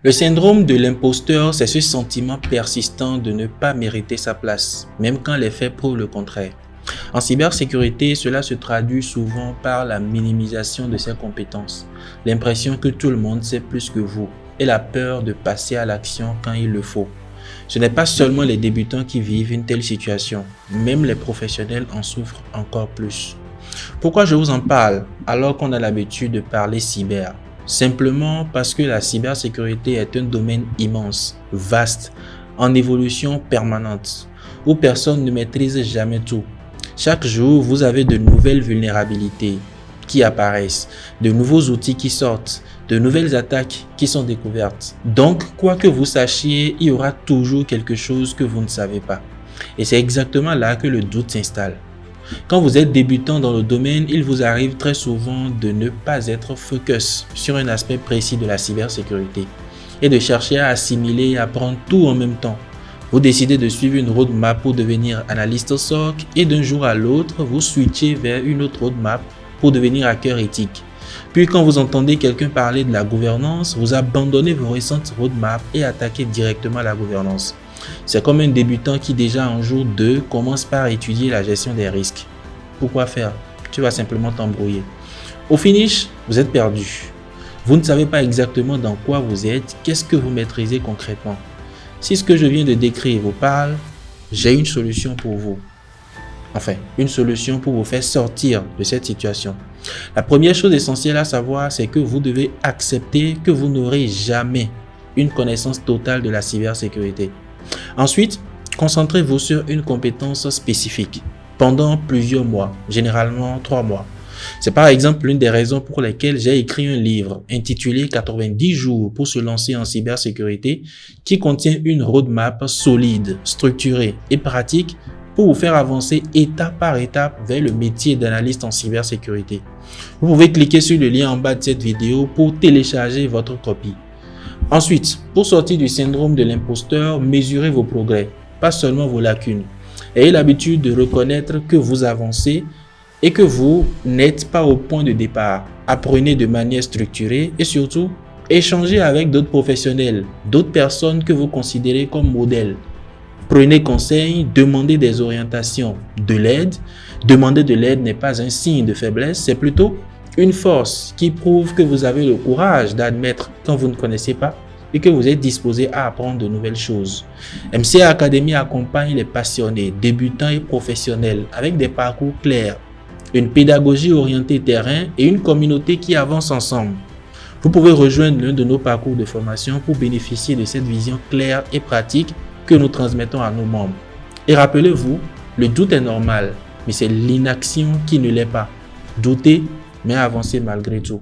Le syndrome de l'imposteur, c'est ce sentiment persistant de ne pas mériter sa place, même quand les faits prouvent le contraire. En cybersécurité, cela se traduit souvent par la minimisation de ses compétences, l'impression que tout le monde sait plus que vous et la peur de passer à l'action quand il le faut. Ce n'est pas seulement les débutants qui vivent une telle situation, même les professionnels en souffrent encore plus. Pourquoi je vous en parle alors qu'on a l'habitude de parler cyber? Simplement parce que la cybersécurité est un domaine immense, vaste, en évolution permanente, où personne ne maîtrise jamais tout. Chaque jour, vous avez de nouvelles vulnérabilités qui apparaissent, de nouveaux outils qui sortent, de nouvelles attaques qui sont découvertes. Donc, quoi que vous sachiez, il y aura toujours quelque chose que vous ne savez pas. Et c'est exactement là que le doute s'installe. Quand vous êtes débutant dans le domaine, il vous arrive très souvent de ne pas être focus sur un aspect précis de la cybersécurité et de chercher à assimiler et apprendre tout en même temps. Vous décidez de suivre une roadmap pour devenir analyste SOC et d'un jour à l'autre, vous switchez vers une autre roadmap pour devenir hacker éthique. Puis quand vous entendez quelqu'un parler de la gouvernance, vous abandonnez vos récentes roadmaps et attaquez directement la gouvernance. C'est comme un débutant qui déjà en jour 2 commence par étudier la gestion des risques. Pourquoi faire? Tu vas simplement t'embrouiller. Au finish, vous êtes perdu. Vous ne savez pas exactement dans quoi vous êtes, qu'est-ce que vous maîtrisez concrètement. Si ce que je viens de décrire vous parle, j'ai une solution pour vous. Enfin, une solution pour vous faire sortir de cette situation. La première chose essentielle à savoir, c'est que vous devez accepter que vous n'aurez jamais une connaissance totale de la cybersécurité. Ensuite, concentrez-vous sur une compétence spécifique pendant plusieurs mois, généralement 3 mois. C'est par exemple l'une des raisons pour lesquelles j'ai écrit un livre intitulé 90 jours pour se lancer en cybersécurité qui contient une roadmap solide, structurée et pratique pour vous faire avancer étape par étape vers le métier d'analyste en cybersécurité. Vous pouvez cliquer sur le lien en bas de cette vidéo pour télécharger votre copie. Ensuite, pour sortir du syndrome de l'imposteur, mesurez vos progrès, pas seulement vos lacunes. Ayez l'habitude de reconnaître que vous avancez et que vous n'êtes pas au point de départ. Apprenez de manière structurée et surtout, échangez avec d'autres professionnels, d'autres personnes que vous considérez comme modèles. Prenez conseil, demandez des orientations, de l'aide. Demander de l'aide n'est pas un signe de faiblesse, c'est plutôt une force qui prouve que vous avez le courage d'admettre quand vous ne connaissez pas et que vous êtes disposé à apprendre de nouvelles choses. MCA Academy accompagne les passionnés, débutants et professionnels avec des parcours clairs, une pédagogie orientée terrain et une communauté qui avance ensemble. Vous pouvez rejoindre l'un de nos parcours de formation pour bénéficier de cette vision claire et pratique que nous transmettons à nos membres. Et rappelez-vous, le doute est normal, mais c'est l'inaction qui ne l'est pas. Doutez, mais avancez malgré tout.